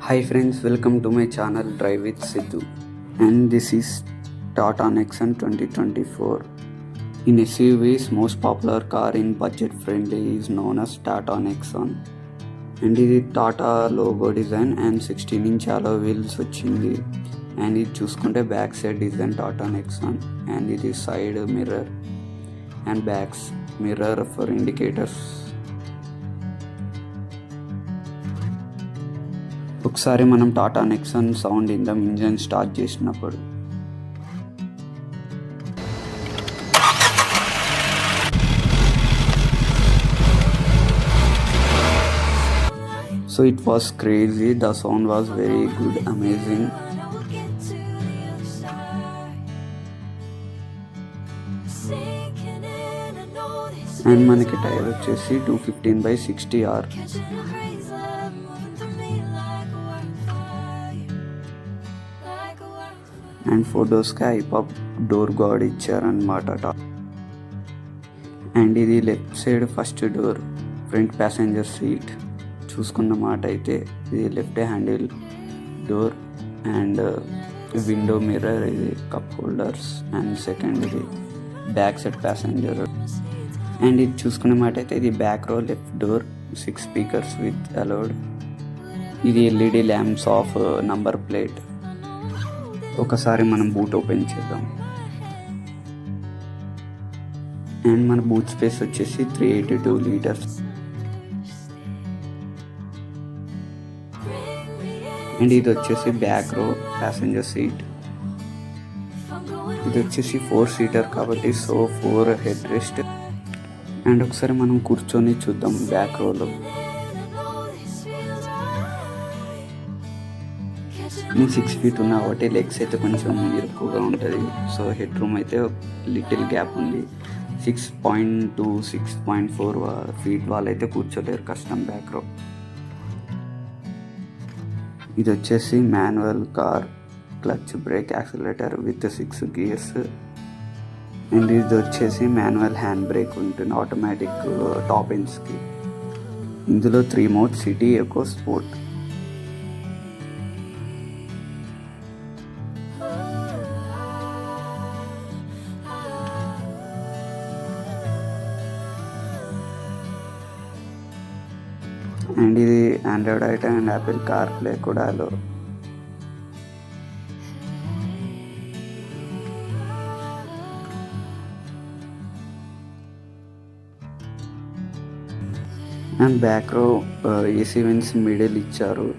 Hi friends, welcome to my channel Drive with Sidhu, and this is Tata Nexon 2024. In SUVs, most popular car in budget friendly is known as Tata Nexon, and ఇది Tata logo design and 16-inch alloy wheels వచ్చింది. And ఇది చూసుకుంటే back side design Tata Nexon, and ఇది side mirror and backs mirror for indicators. ఒకసారి మనం Tata Nexon sound ఇందాం engine start చేసినప్పుడు. So it was crazy, the sound was very good, amazing. And మనకి tyre వచ్చేసి 215/60R. అండ్ 4 doors ఐపాప్ door guard ఇచ్చారనమాట. And ఇది left side first door front passenger seat చూసుకున్నమాట అయితే ఇది left handle door and window mirror, ఇది cup holders and second ఇది బ్యాక్ సైడ్ ప్యాసింజర్. అండ్ ఇది చూసుకున్నమాట అయితే ఇది back row left door 6 speakers with aloud. ఇది LED lamps of number plate. ఒకసారి మనం బూట్ ఓపెన్ చేద్దాం. అండ్ మన బూట్ స్పేస్ వచ్చేసి 382 liters. అండ్ ఇది వచ్చేసి బ్యాక్ రో ప్యాసింజర్ సీట్. ఇది వచ్చేసి 4-seater కాబట్టి 4 హెడ్ రెస్ట్. అండ్ ఒకసారి మనం కూర్చొని చూద్దాం బ్యాక్ రోలో. నేను 6 feet ఉన్నా కాబట్టి లెగ్స్ అయితే కొంచెం ఎక్కువగా ఉంటుంది. సో హెడ్ రూమ్ అయితే లిటిల్ గ్యాప్ ఉంది. 6.2 6.4 feet వాళ్ళైతే కూర్చోలేరు, కష్టం బ్యాక్ రో. ఇది వచ్చేసి manual car, clutch, brake, accelerator with 6 gears. And ఇది వచ్చేసి మాన్యువల్ హ్యాండ్ బ్రేక్ ఉంటుంది ఆటోమేటిక్ టాప్ ఎండ్స్కి. ఇందులో 3 modes: city, eco, sport. And ఇది Android item and Apple CarPlay కూడా అలో. And back row AC vents middle ఇచ్చారు.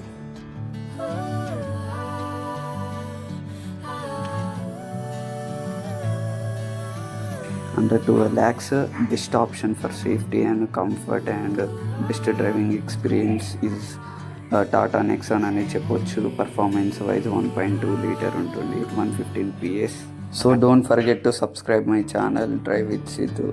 Under 12 lakhs, best option for safety and comfort and best driving experience is Tata Nexon అని చెప్పొచ్చు. Performance wise 1.2 liter ఉంటుంది, 115 PS. So don't forget to subscribe my channel Drive with Sidhu.